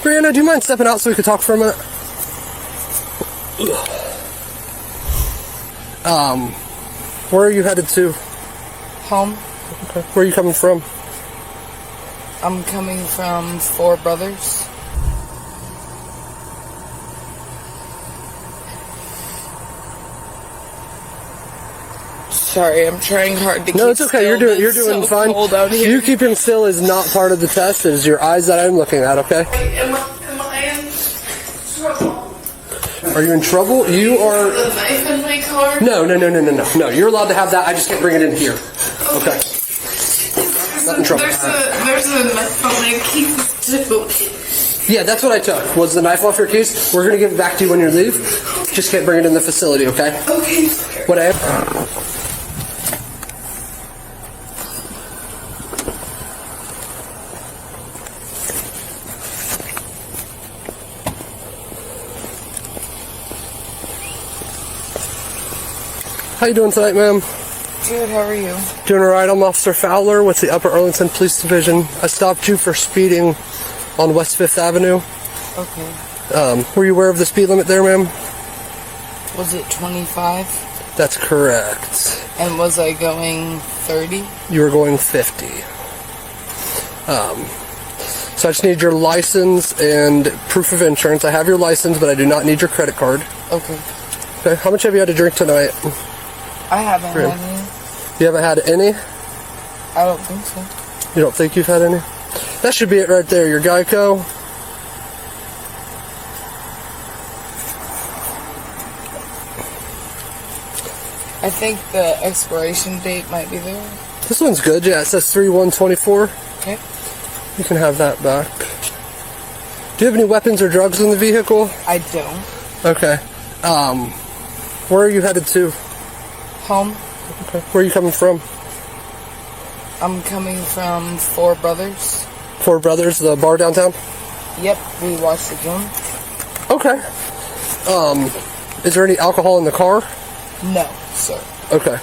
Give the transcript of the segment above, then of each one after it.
Brianna, do you mind stepping out so we could talk for a minute? Where are you headed to? Home. Okay. Where are you coming from? I'm coming from Four Brothers. Sorry, I'm trying hard to keep No, it's okay. still. You're doing so fine. Cold out here. You keeping still is not part of the test. It is your eyes that I'm looking at, okay? Am I in trouble? Are you in trouble? You are... The knife in my car? No. No, you're allowed to have that. I just can't bring it in here. Okay. Not in trouble. There's a knife on my keys too. Yeah, that's what I took. Was the knife off your keys? We're going to give it back to you when you leave. Just can't bring it in the facility, okay? Okay. What I... How you doing tonight, ma'am? Good, how are you? Doing alright. I'm Officer Fowler with the Upper Arlington Police Division. I stopped you for speeding on West 5th Avenue. Okay. Were you aware of the speed limit there, ma'am? Was it 25? That's correct. And was I going 30? You were going 50. So I just need your license and proof of insurance. I have your license, but I do not need your credit card. Okay. Okay, how much have you had to drink tonight? I haven't had any. You haven't had any? I don't think so. You don't think you've had any? That should be it right there. Your Geico. I think the expiration date might be there. This one's good. Yeah, it says 3/1/24. Okay. You can have that back. Do you have any weapons or drugs in the vehicle? I don't. Okay. Where are you headed to? Home. Okay. Where are you coming from? I'm coming from Four Brothers. Four Brothers, the bar downtown? Yep, we watched the game. Okay. Is there any alcohol in the car? No, sir. Okay.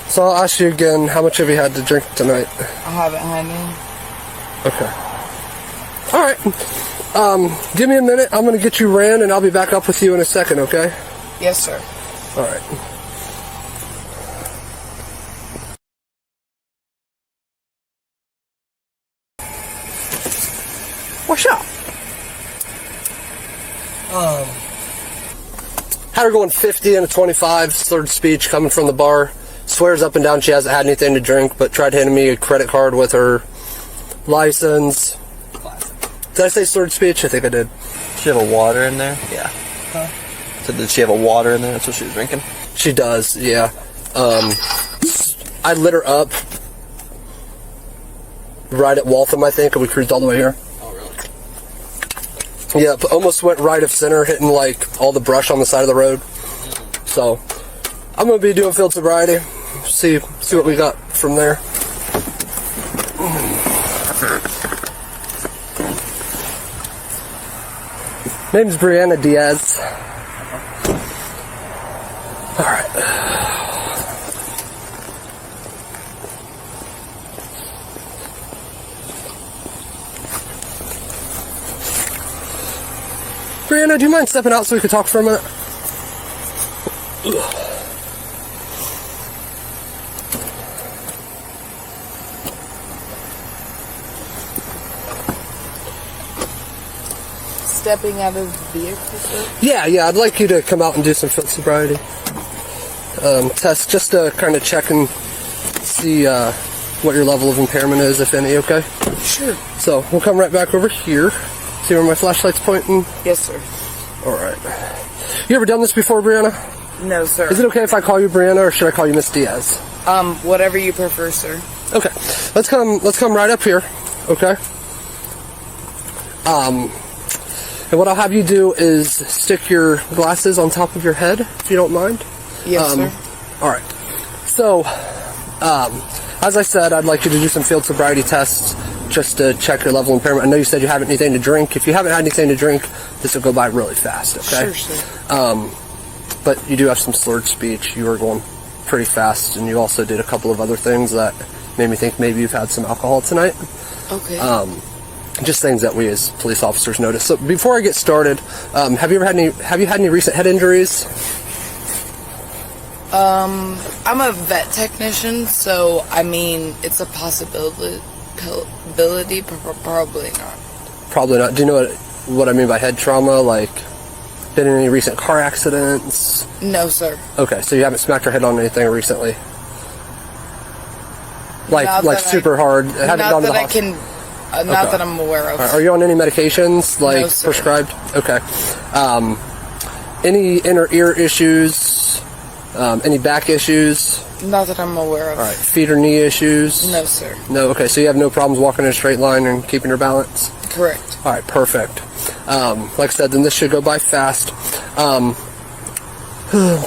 So I'll ask you again, how much have you had to drink tonight? I haven't had any. Okay. Alright. Give me a minute. I'm going to get you ran, and I'll be back up with you in a second, okay? Yes, sir. Alright. What's up? Had her going 50 and a 25, slurred speech coming from the bar. Swears up and down she hasn't had anything to drink, but tried handing me a credit card with her license. Did I say slurred speech? I think I did. Does she have a water in there? Yeah. Huh? So did she have a water in there? That's what she was drinking? She does, yeah. I lit her up right at Waltham, I think, and we cruised all the way here. Oh, really? Yeah, almost went right of center, hitting like all the brush on the side of the road. So I'm gonna be doing field sobriety. See what we got from there. Name's Brianna Diaz. All right. Brianna, do you mind stepping out so we could talk for a minute? Stepping out of the vehicle, sir? Yeah, I'd like you to come out and do some field sobriety test, just to kind of check and see what your level of impairment is, if any, okay? Sure. So, we'll come right back over here. See where my flashlight's pointing? Yes, sir. Alright. You ever done this before, Brianna? No, sir. Is it okay if I call you Brianna, or should I call you Miss Diaz? Whatever you prefer, sir. Okay. Let's come right up here, okay? And what I'll have you do is stick your glasses on top of your head, if you don't mind. Yes, sir. Alright. So, as I said, I'd like you to do some field sobriety tests just to check your level of impairment. I know you said you haven't had anything to drink. If you haven't had anything to drink, this will go by really fast, okay? Sure, sir. But you do have some slurred speech. You were going pretty fast, and you also did a couple of other things that made me think maybe you've had some alcohol tonight. Okay. Just things that we as police officers notice. So before I get started, have you had any recent head injuries? I'm a vet technician, so I mean, it's a possibility, but probably not. Probably not. Do you know what I mean by head trauma? Like, been in any recent car accidents? No, sir. Okay, so you haven't smacked your head on anything recently? Like super hard? Haven't gone to the hospital? Not that I'm aware of. Are you on any medications, like No, sir. prescribed? Okay. Any inner ear issues? Any back issues? Not that I'm aware of. All right. Feet or knee issues? No, sir. No. Okay. So you have no problems walking in a straight line and keeping your balance? Correct. All right. Perfect. Like I said, then this should go by fast. I'm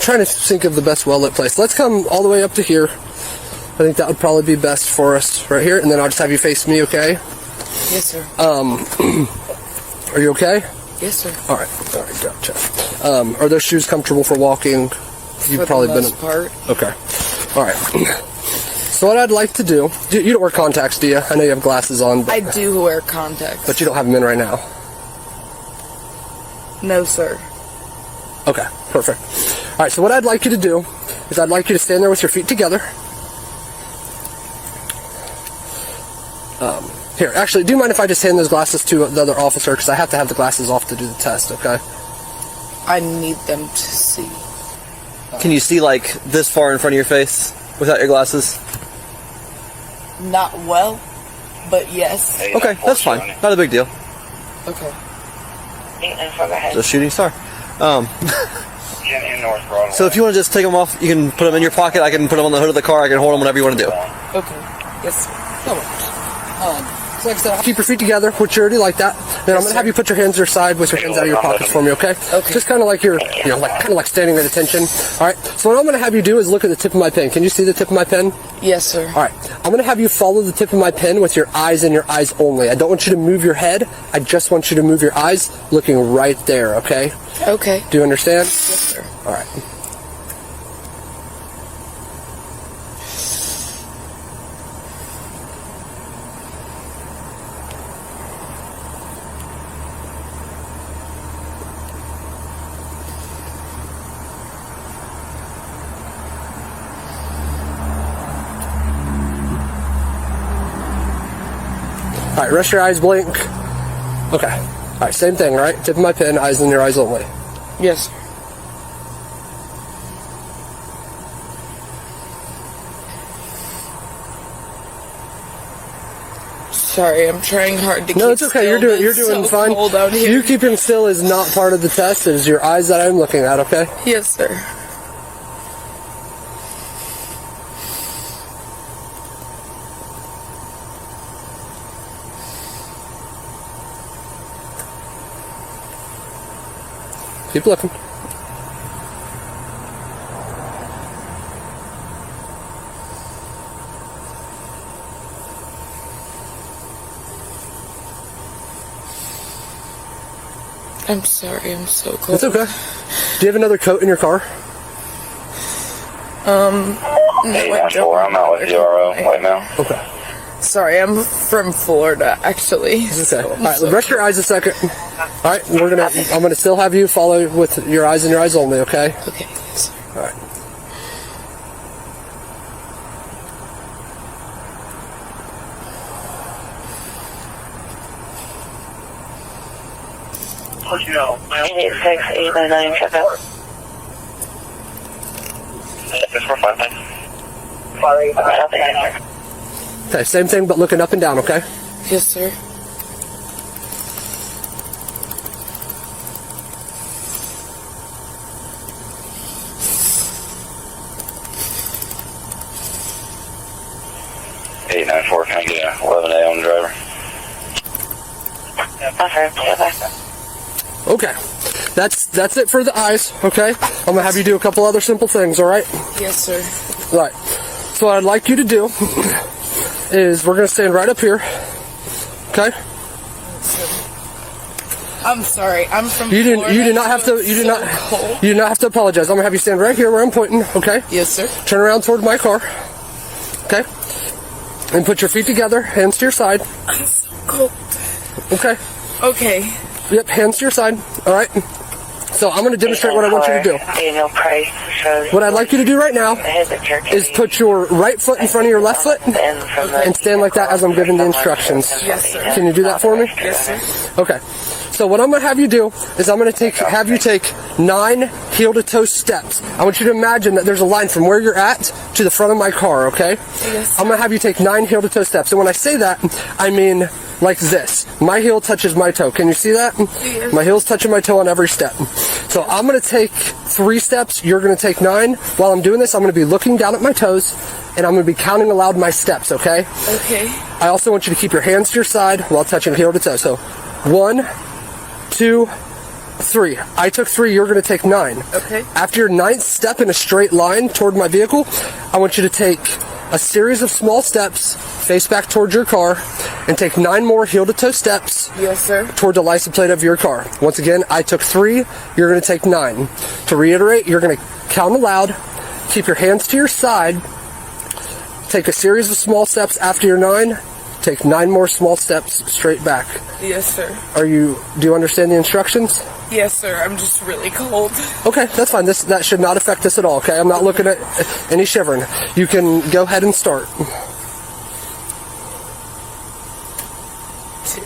trying to think of the best well-lit place. Let's come all the way up to here. I think that would probably be best for us right here, and then I'll just have you face me, okay? Yes, sir. Are you okay? Yes, sir. All right, gotcha. Are those shoes comfortable for walking? You've For the most part. Okay. All right. So what I'd like to do, you don't wear contacts, do you? I know you have glasses on, but, I do wear contacts. but you don't have them in right now. No, sir. Okay, perfect. All right, so what I'd like you to do is I'd like you to stand there with your feet together. Here, actually, do you mind if I just hand those glasses to the other officer? Because I have to have the glasses off to do the test, okay? I need them to see. Can you see like this far in front of your face without your glasses? Not well, but yes. Okay, that's fine. Not a big deal. Okay. It's a shooting star. So if you want to just take them off, you can put them in your pocket. I can put them on the hood of the car. I can hold them whenever you want to do. Okay. Yes, sir. No worries. So like I said, keep your feet together, maturity like that. Then I'm going to have you put your hands to your side with your hands out of your pockets for me, okay? Okay. Just kind of like you're, kind of like standing at attention. All right. So what I'm going to have you do is look at the tip of my pen. Can you see the tip of my pen? Yes, sir. All right. I'm going to have you follow the tip of my pen with your eyes and your eyes only. I don't want you to move your head. I just want you to move your eyes looking right there, okay? Okay. Do you understand? Yes, sir. All right. All right, rest your eyes, blink. Okay. All right, same thing, right? Tip of my pen, eyes in your eyes only. Yes, sir. Sorry, I'm trying hard to keep No, it's okay. still. You're It's doing so fine. cold out here. You keeping still is not part of the test. It is your eyes that I'm looking at, okay? Yes, sir. Keep looking. I'm sorry, I'm so cold. It's okay. Do you have another coat in your car? No, I don't. I'm out with URO right now. Okay. Sorry, I'm from Florida, actually. Okay. So All right, rest your eyes a second. All right, I'm gonna still have you follow with your eyes and your eyes only, okay? Okay, yes, sir. All right. What you know? 86899, check out. Yes, we're fine, thanks. Okay, same thing, but looking up and down, okay? Yes, sir. Can I get 11A on the driver? Okay. That's it for the eyes, okay? I'm gonna have you do a couple other simple things, all right? Yes, sir. All right. So what I'd like you to do is we're gonna stand right up here, okay? I'm sorry. I'm from You Florida. do not have to. so You do it's not. so cold. You do not have to apologize. I'm gonna have you stand right here where I'm pointing, okay? Yes, sir. Turn around toward my car, okay? And put your feet together, hands to your side. I'm so cold. Okay? Okay. Yep, hands to your side. All right? So I'm going to demonstrate what I want you to do. Daniel Price shows What I'd like you to do right now is put your right foot in front of your left foot and stand like that as I'm giving the instructions. Yes, sir. Can you do that for me? Yes, sir. Okay. So what I'm going to have you do is I'm going to have you take 9 heel-to-toe steps. I want you to imagine that there's a line from where you're at to the front of my car, okay? Yes. I'm going to have you take 9 heel-to-toe steps. And when I say that, I mean like this. My heel touches my toe. Can you see that? Yes. My heel's touching my toe on every step. So I'm going to take 3 steps. You're going to take 9. While I'm doing this, I'm going to be looking down at my toes, and I'm going to be counting aloud my steps, okay? Okay. I also want you to keep your hands to your side while touching heel to toe. So 1, 2, 3. I took 3, you're going to take 9. Okay. After your 9th step in a straight line toward my vehicle, I want you to take a series of small steps, face back towards your car, and take 9 more heel-to-toe steps Yes, sir. toward the license plate of your car. Once again, I took 3, you're going to take 9. To reiterate, you're going to count aloud, keep your hands to your side, take a series of small steps after your 9, take 9 more small steps straight back. Yes, sir. Do you understand the instructions? Yes, sir. I'm just really cold. Okay, that's fine. That should not affect this at all, okay? I'm not looking at any shivering. You can go ahead and start. 2.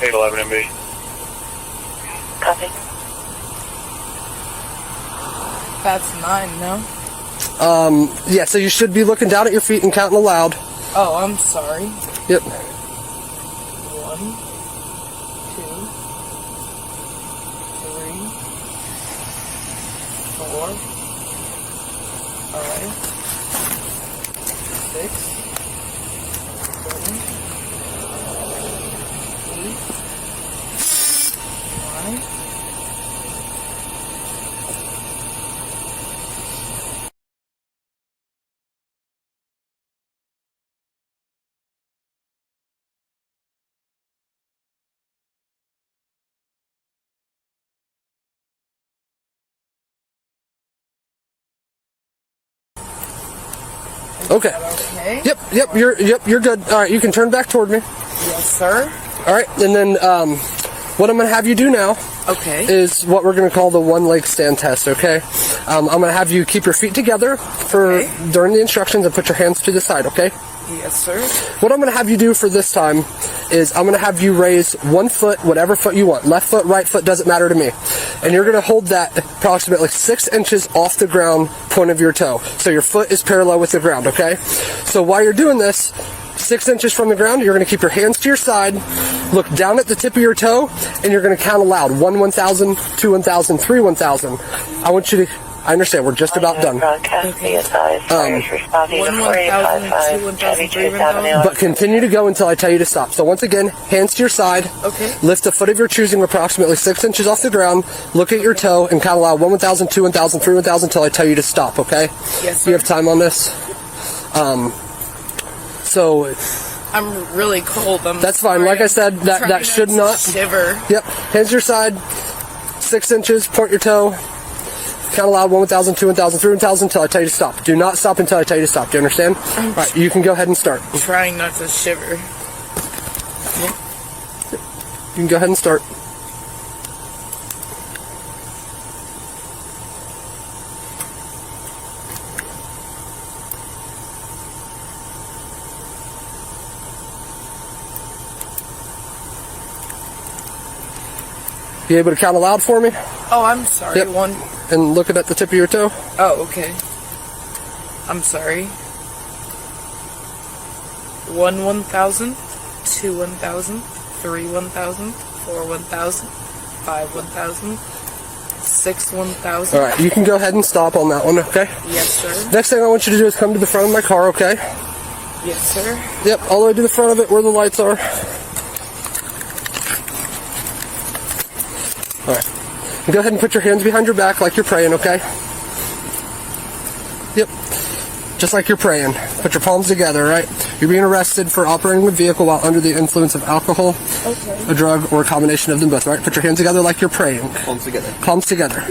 811 MB. Copy. That's 9, no? Yeah, so you should be looking down at your feet and counting aloud. Oh, I'm sorry. Yep. 1, 2, 3, 4, 5, 6, 7, 8, 9. Okay. Okay. Yep, you're good. All right, you can turn back toward me. Yes, sir. All right, and then what I'm going to have you do now Okay. is what we're going to call the one leg stand test, okay? I'm going to have you keep your feet together during the instructions and put your hands to the side, okay? Yes, sir. What I'm going to have you do for this time is I'm going to have you raise one foot, whatever foot you want. Left foot, right foot, doesn't matter to me. And you're going to hold that approximately 6 inches off the ground point of your toe. So your foot is parallel with the ground, okay? So while you're doing this, 6 inches from the ground, you're going to keep your hands to your side, look down at the tip of your toe, and you're going to count aloud. 1, 1,000, 2, 1,000, 3, 1,000. I want you to... I understand, we're just about done. Okay. 1, 1,000, 2, 1,000, 3, 1,000. But continue to go until I tell you to stop. So once again, hands to your side. Okay. Lift the foot of your choosing approximately 6 inches off the ground. Look at your toe and count aloud 1, 1,000, 2, 1,000, 3, 1,000 until I tell you to stop, okay? Yes, sir. You have time on this? So... I'm really cold. That's fine. Like I said, that should not... shiver. Yep. Hands to your side. 6 inches. Point your toe. Count aloud 1, 1,000, 2, 1,000, 3, 1,000 until I tell you to stop. Do not stop until I tell you to stop. Do you understand? All right. You can go ahead and start. Trying not to shiver. You can go ahead and start. You able to count aloud for me? Oh, I'm sorry. Yep. 1. And looking at the tip of your toe? Oh, okay. I'm sorry. 1, 1,000, 2, 1,000, 3, 1,000, 4, 1,000, 5, 1,000, 6, 1,000. Alright, you can go ahead and stop on that one, okay? Yes, sir. Next thing I want you to do is come to the front of my car, okay? Yes, sir. Yep, all the way to the front of it where the lights are. Alright. Go ahead and put your hands behind your back like you're praying, okay? Yep. Just like you're praying. Put your palms together, right? You're being arrested for operating a vehicle while under the influence of alcohol, a drug, or a combination of them both, right? Put your hands together like you're praying. Palms together. Palms together.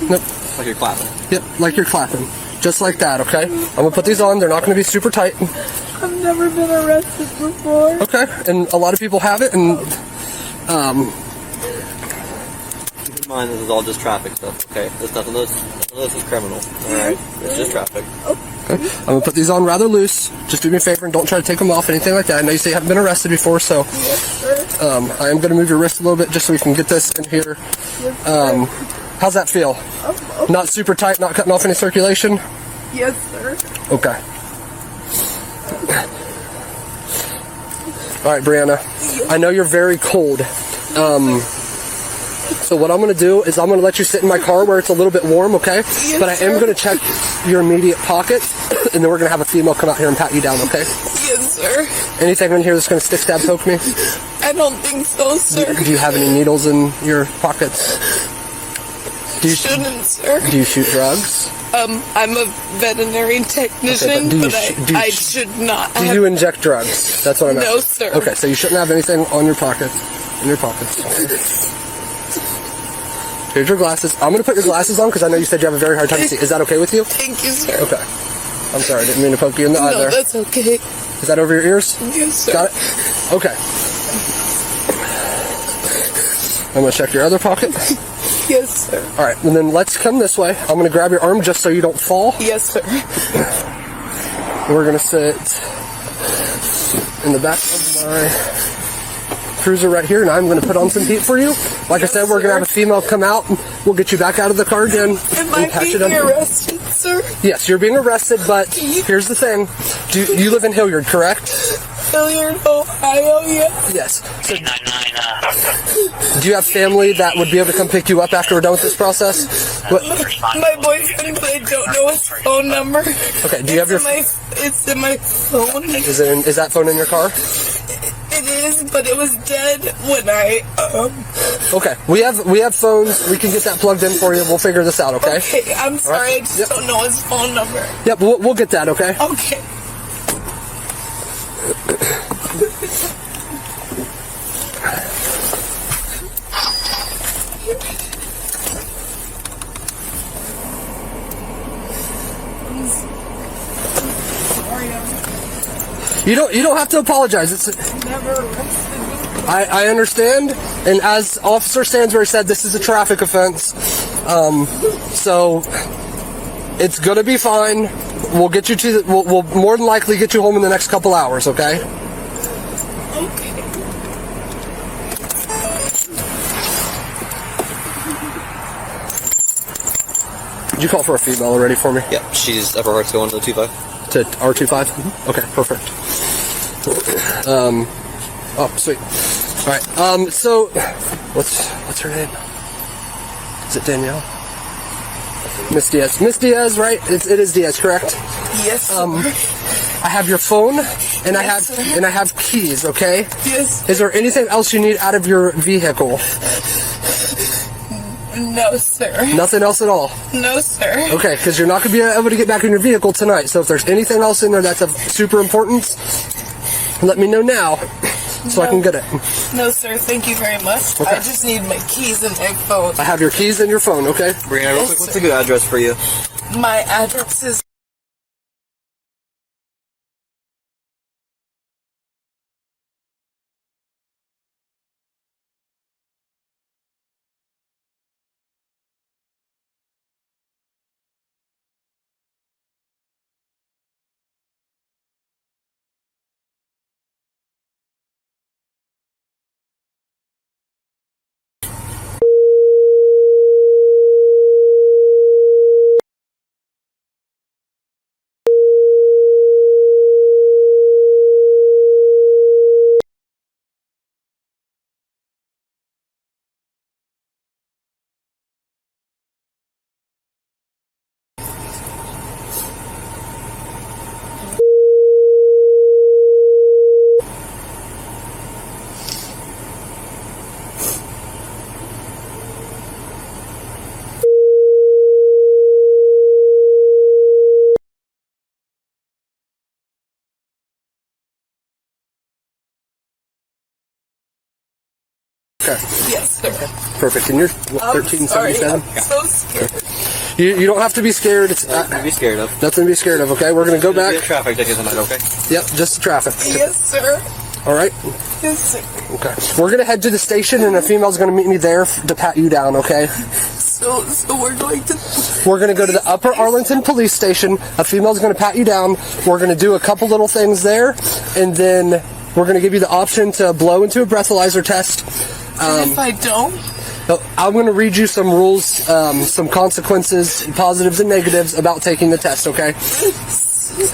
Nope. Like you're clapping. Yep, like you're clapping. Just like that, okay? I'm gonna put these on. They're not gonna be super tight. I've never been arrested before. Okay, and a lot of people have it, and Keep in mind, this is all just traffic stuff, okay? There's none of this is criminal, alright? It's just traffic. okay. I'm gonna put these on rather loose. Just do me a favor and don't try to take them off, anything like that. I know you say you haven't been arrested before, so I am gonna move your wrist a little bit just so we can get this in here. How's that feel? Not super tight, not cutting off any circulation? Yes, sir. Okay. Alright, Brianna. I know you're very cold. So what I'm going to do is I'm going to let you sit in my car where it's a little bit warm, okay? Yes, but I am sir. going to check your immediate pocket, and then we're going to have a female come out here and pat you down, okay? Yes, sir. Anything in here that's going to stick, stab, poke me? I don't think so, sir. Do you have any needles in your pockets? Shouldn't, sir. Do you shoot drugs? I'm a veterinary technician, do you but sh- do you I sh- should not Do have. you inject drugs? That's what I'm asking. No, sir. Okay, so you shouldn't have anything on your pocket. In your pockets. Here's your glasses. I'm going to put your glasses on because I know you said you have a very hard time to see. Is that okay with you? Thank you, sir. Okay. I'm sorry, I didn't mean to poke you in the eye No, there. that's okay. Is that over your ears? Yes, sir. Got it? Okay. I'm going to check your other pocket. Yes, sir. Alright, and then let's come this way. I'm going to grab your arm just so you don't fall. Yes, sir. We're going to sit in the back of my cruiser right here, and I'm going to put on some heat for you. Like I said, we're going to have a female come out, and we'll get you back out of the car again. Am I being arrested, sir? Yes, you're being arrested, but here's the thing. You live in Hilliard, correct? Hilliard, Ohio, yes. Yes. So, do you have family that would be able to come pick you up after we're done with this process? My boyfriend, but I don't know his phone number. Okay, do you have your... It's in my phone. Is that phone in your car? It is, but it was dead when I, Okay, we have phones. We can get that plugged in for you. We'll figure this out, okay? Okay, I'm sorry, right. I just don't know his phone number. Yep, we'll get that, okay? Okay. You don't have to apologize. It's Never arrested me. I understand, and as Officer Stansbury said, this is a traffic offense. So it's gonna be fine. We'll get you to. We'll more than likely get you home in the next couple hours. Okay. Okay. Did you call for a female already for me? Yep, she's upper heart's going to the 2-5. To R25? Okay, perfect. Oh, sweet. Alright, so, what's her name? Is it Danielle? Miss Diaz. Miss Diaz, right? It is Diaz, correct? Yes, sir. I have your phone, and Yes, I have keys, okay? Yes. Is there anything else you need out of your vehicle? No, sir. Nothing else at all? No, sir. Okay, because you're not going to be able to get back in your vehicle tonight, so if there's anything else in there that's of super importance, let me know now, so I can get it. No, sir. Thank you very much. Okay. I just need my keys and my phone. I have your keys and your phone, okay? Brianna, real quick, what's a good address for you? My address is... Okay. Yes, sir. Perfect. And you're I'm sorry. 1377? I'm so scared. You don't have to be scared. It's Nothing to be scared of. nothing to be scared of, okay? We're going to go There'll be a back. traffic ticket tonight, okay? Yep, just the traffic. Yes, sir. All right? Yes, sir. Okay. We're going to head to the station, and a female's going to meet me there to pat you down, okay? So we're going to... We're going to go to the Upper Arlington Police Station. A female's going to pat you down. We're going to do a couple little things there, and then we're going to give you the option to blow into a breathalyzer test. And if I don't? I'm going to read you some rules, some consequences, positives and negatives about taking the test, okay?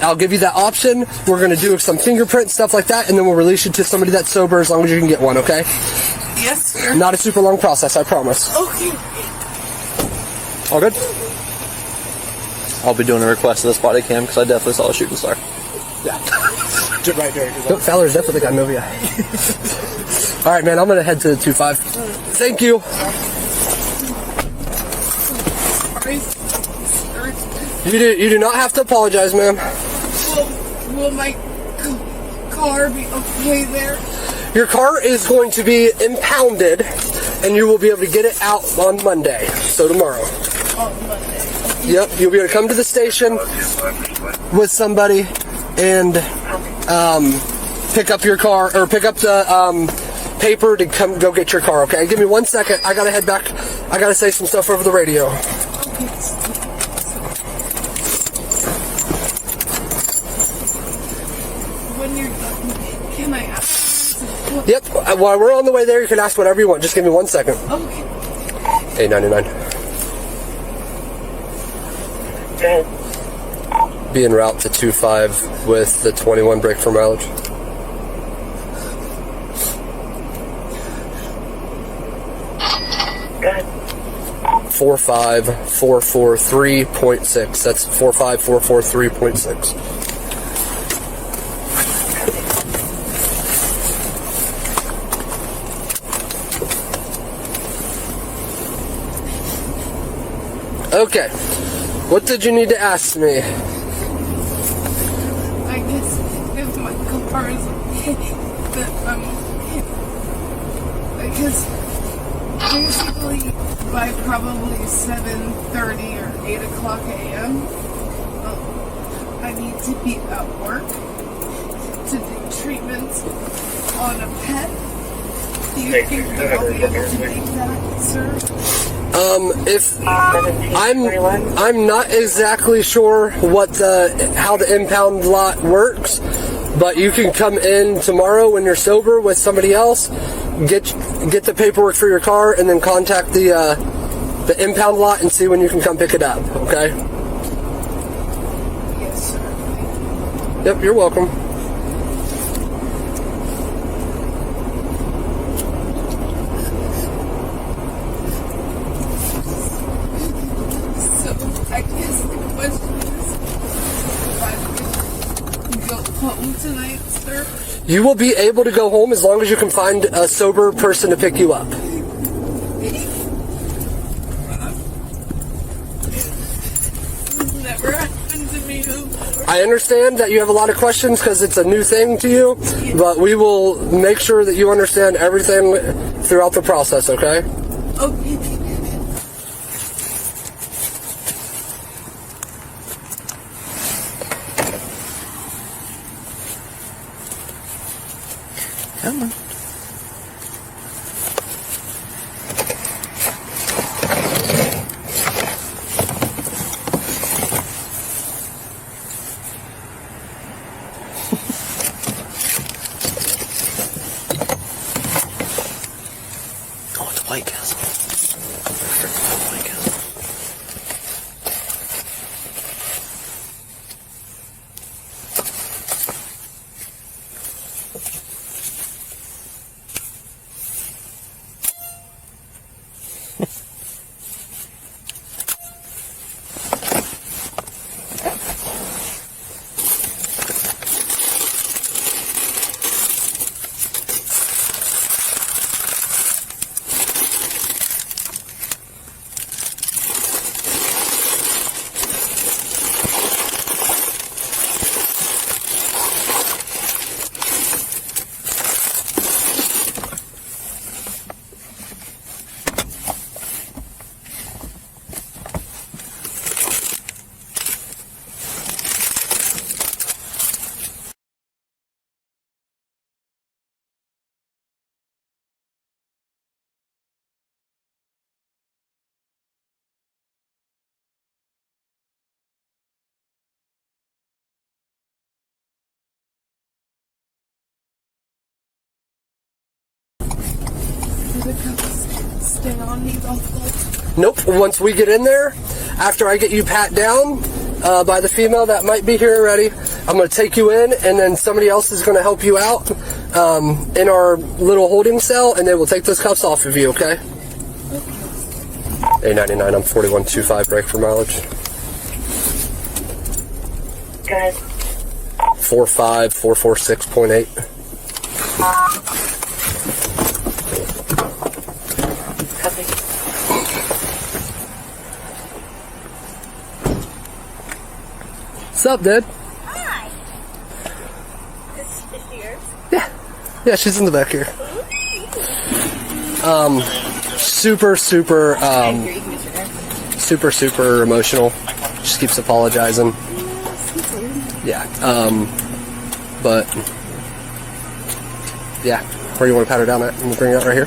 I'll give you that option. We're going to do some fingerprint stuff like that, and then we'll release you to somebody that's sober as long as you can get one, okay? Yes, sir. Not a super long process, I promise. Okay. All good? I'll be doing a request of this body cam because I definitely saw a shooting star. Yeah. Right there. Fowler's definitely got no VI. All right, man, I'm going to head to the 2-5. Thank you. You do not have to apologize, ma'am. Will my car be okay there? Your car is going to be impounded, and you will be able to get it out on Monday, so tomorrow. On Monday. Yep, you'll be able to come to the station with somebody and pick up your car, or pick up the paper to come go get your car, okay? Give me 1 second. I gotta head back. I gotta say some stuff over the radio. When you're done, can I ask? Yep, while we're on the way there, you can ask whatever you want. Just give me 1 second. Okay. 899. Be en route to 2-5 with the 21 brake for mileage. Good. 45443.6. That's 45443.6. Okay. What did you need to ask me? I guess if my car is okay, that I'm okay. Because basically by probably 7:30 or 8 o'clock a.m., I need to be at work to do treatments on a pet. Do you think that I'll be able to make that, sir? If I'm not exactly sure how the impound lot works, but you can come in tomorrow when you're sober with somebody else, get the paperwork for your car, and then contact the impound lot and see when you can come pick it up. Okay? Yes, sir. Yep, you're welcome. So I guess the question is, if I can go home tonight, sir? You will be able to go home as long as you can find a sober person to pick you up. This never happened to me before. I understand that you have a lot of questions because it's a new thing to you, but we will make sure that you understand everything throughout the process, okay? Okay. Come on. Oh, it's White Castle. White Castle. stay on these also? Nope. Once we get in there, after I get you pat down by the female that might be here already, I'm going to take you in, and then somebody else is going to help you out in our little holding cell, and they will take those cuffs off of you, okay? A99, I'm 4125, brake for mileage. Good. 45446.8. Copy. What's up, dude? Hi. Is she yours? Yeah, she's in the back here. Super emotional. Just keeps apologizing. Yeah. But yeah. Where do you want to pat her down at? And bring her out right here.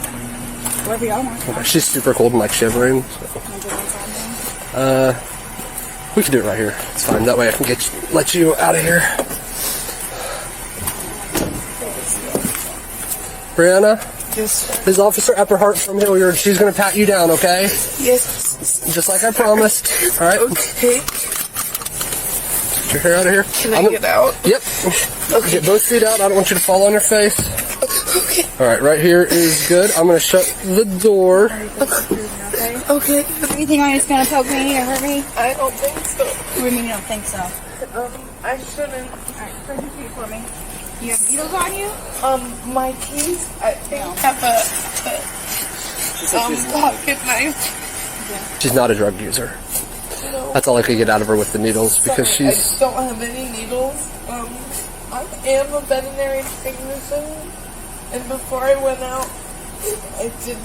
Wherever y'all want. Okay. She's super cold and like shivering. So. We can do it right here. It's fine. That way I can let you out of here. Brianna? Yes. This is Officer Epperhart from Hilliard. She's going to pat you down, okay? Yes. Just like I promised. All right? Okay. Get your hair out of here. Can I get out? Yep. Okay. Get both feet out. I don't want you to fall on your face. Okay. All right, right here is good. I'm going to shut the door. Okay. You think I'm just gonna poke me or hurt me? I don't think so. What do you mean you don't think so? I shouldn't. Alright, spread your feet for me. You have needles on you? My keys, I think, have a pocket knife. She's not a drug user. That's all I could get out of her with the needles because Sorry, she's... I don't have any needles. I am a veterinary technician, and before I went out, I did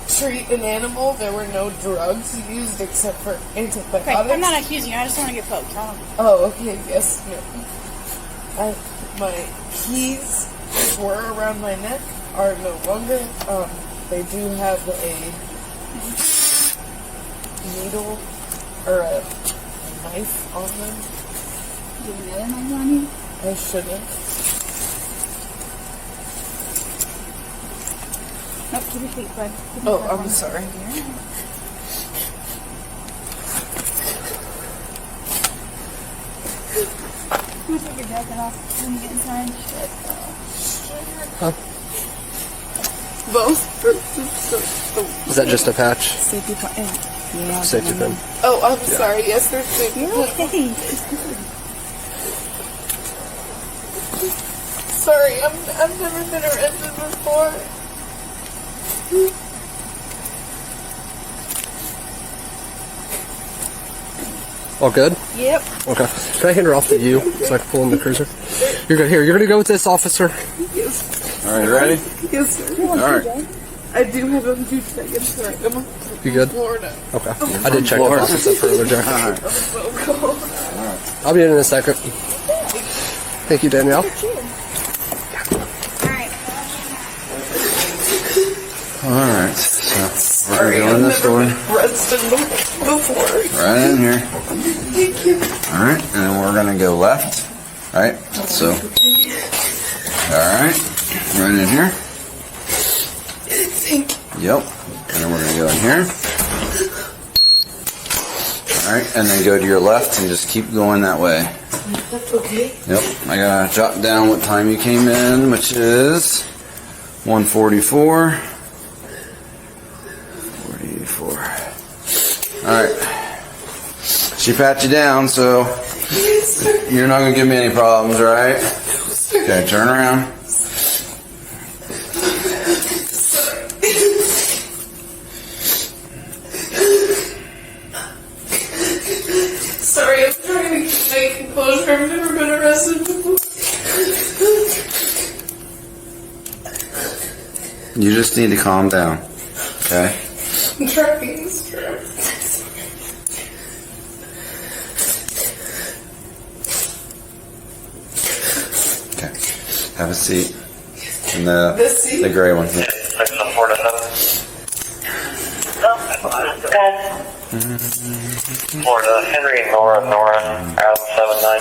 treat an animal. There were no drugs used except for antibiotics. Okay, I'm not accusing you, I just want to get poked. Oh, okay, yes, ma'am. My keys were around my neck, are no longer. They do have a needle or a knife on them. Do you have another knife on you? I shouldn't. Nope, keep your feet, bud. Keep your Oh, feet I'm on. sorry. You take your jacket off when you get inside. Both? Is that just a patch? Safety pin. Yeah. Safety pin. Oh, I'm sorry. Yes, there's safety. You're okay. Sorry, I've never been arrested before. All good? Yep. Okay. Can I hand her off to you so I can pull in the cruiser? You're good. Here, you're going to go with this officer. Yes. All right, you ready? Yes, sir. All right. I do have a few seconds. Right. I'm You good? Florida. Okay. I did check the faucets up earlier, Jack. All right. So cold. I'll be in a second. Thank you, Danielle. All right. So we're going to go in this door. Arrested before. Right in here. Thank you. All right, and then we're gonna go left. All right. So. All right. Right in here. Thank you. Yep. And then we're gonna go in here. All right, and then go to your left and just keep going that way. Okay. Yep. I gotta jot down what time you came in, which is 1:44. 44. All right. She pat you down, so you're not gonna give me any problems, right? Okay, turn around. Sorry, I'm trying to keep my composure. I've never been arrested before. You just need to calm down, okay? I'm trying. Strap. Okay. Have a seat. And the This seat? the gray one. Yeah. Florida, Henry, Nora, Adam 79.